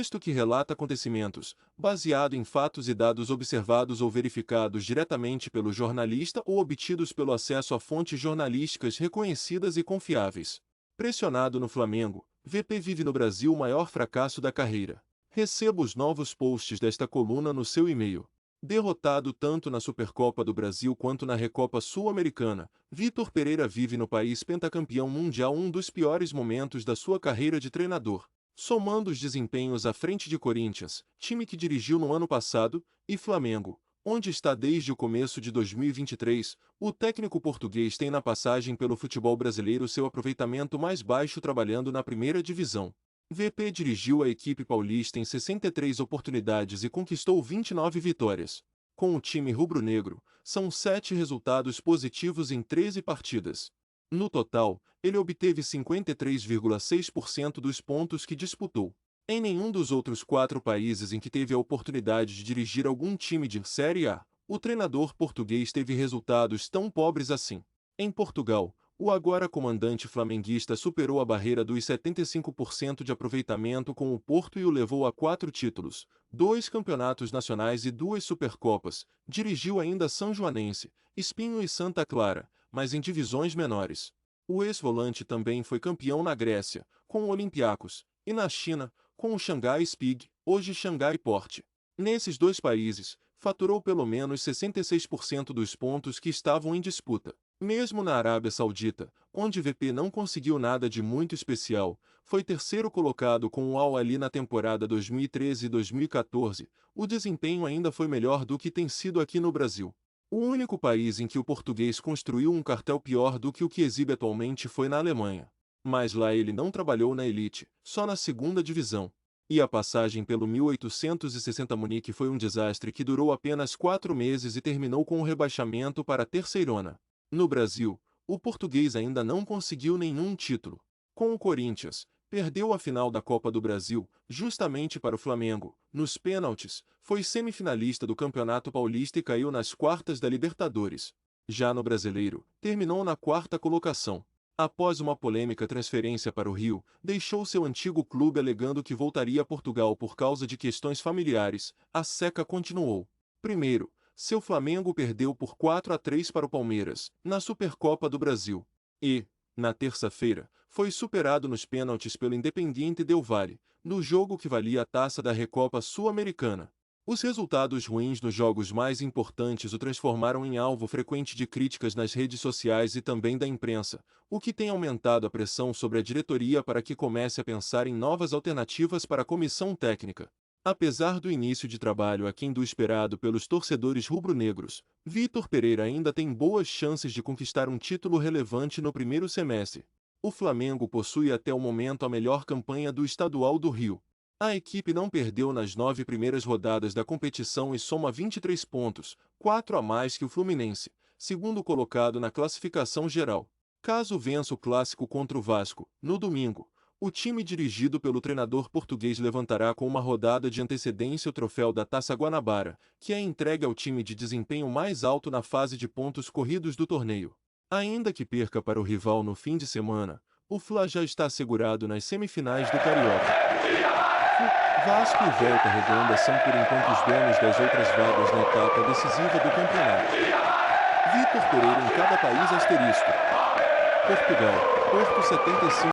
texto que relata acontecimentos, baseado em fatos e dados observados ou verificados diretamente pelo jornalista ou obtidos pelo acesso a fontes jornalísticas reconhecidas e confiáveis. Pressionado no Flamengo, VP vive no Brasil o maior fracasso da carreira. Receba os novos posts desta coluna no seu e-mail. Derrotado tanto na Supercopa do Brasil quanto na Recopa Sul-Americana, Vitor Pereira vive no país pentacampeão mundial um dos piores momentos da sua carreira de treinador. Somando os desempenhos à frente de Corinthians, time que dirigiu no ano passado, e Flamengo, onde está desde o começo de 2023, o técnico português tem na passagem pelo futebol brasileiro seu aproveitamento mais baixo trabalhando na primeira divisão. VP dirigiu a equipe paulista em 63 oportunidades e conquistou 29 vitórias. Com o time rubro-negro, são 7 resultados positivos em 13 partidas. No total, ele obteve 53,6% dos pontos que disputou. Em nenhum dos outros 4 países em que teve a oportunidade de dirigir algum time de Série A, o treinador português teve resultados tão pobres assim. Em Portugal, o agora comandante flamenguista superou a barreira dos 75% de aproveitamento com o Porto e o levou a 4 títulos, 2 campeonatos nacionais e 2 Supercopas. Dirigiu ainda São Joanense, Espinho e Santa Clara, mas em divisões menores. O ex-volante também foi campeão na Grécia, com o Olympiacos, e na China, com o Xangai Spig, hoje Xangai Port. Nesses 2 países, faturou pelo menos 66% dos pontos que estavam em disputa. Mesmo na Arábia Saudita, onde VP não conseguiu nada de muito especial, foi terceiro colocado com o Al Ahly na temporada 2013 e 2014, o desempenho ainda foi melhor do que tem sido aqui no Brasil. O único país em que o português construiu um cartel pior do que o que exibe atualmente foi na Alemanha. Mas lá ele não trabalhou na elite, só na segunda divisão. E a passagem pelo 1860 Munique foi um desastre que durou apenas 4 meses e terminou com o rebaixamento para a terceirona. No Brasil, o português ainda não conseguiu nenhum título. Com o Corinthians, perdeu a final da Copa do Brasil, justamente para o Flamengo. Nos pênaltis, foi semifinalista do Campeonato Paulista e caiu nas quartas da Libertadores. Já no Brasileiro, terminou na 4ª colocação. Após uma polêmica transferência para o Rio, deixou seu antigo clube alegando que voltaria a Portugal por causa de questões familiares. A seca continuou. Primeiro, seu Flamengo perdeu por 4-3 para o Palmeiras, na Supercopa do Brasil. E, na terça-feira, foi superado nos pênaltis pelo Independiente Del Valle, no jogo que valia a taça da Recopa Sul-Americana. Os resultados ruins nos jogos mais importantes o transformaram em alvo frequente de críticas nas redes sociais e também da imprensa, o que tem aumentado a pressão sobre a diretoria para que comece a pensar em novas alternativas para a comissão técnica. Apesar do início de trabalho aquém do esperado pelos torcedores rubro-negros, Vitor Pereira ainda tem boas chances de conquistar um título relevante no primeiro semestre. O Flamengo possui até o momento a melhor campanha do Estadual do Rio. A equipe não perdeu nas 9 primeiras rodadas da competição e soma 23 pontos, 4 a mais que o Fluminense, segundo colocado na classificação geral. Caso vença o clássico contra o Vasco, no domingo, o time dirigido pelo treinador português levantará com uma rodada de antecedência o troféu da Taça Guanabara, que é entregue ao time de desempenho mais alto na fase de pontos corridos do torneio. Ainda que perca para o rival no fim de semana, o Fla já está assegurado nas semifinais do Carioca. Vasco e Volta Redonda são por enquanto os donos das outras vagas na etapa decisiva do campeonato. Vitor Pereira em cada país asterisco. Portugal, Porto 75.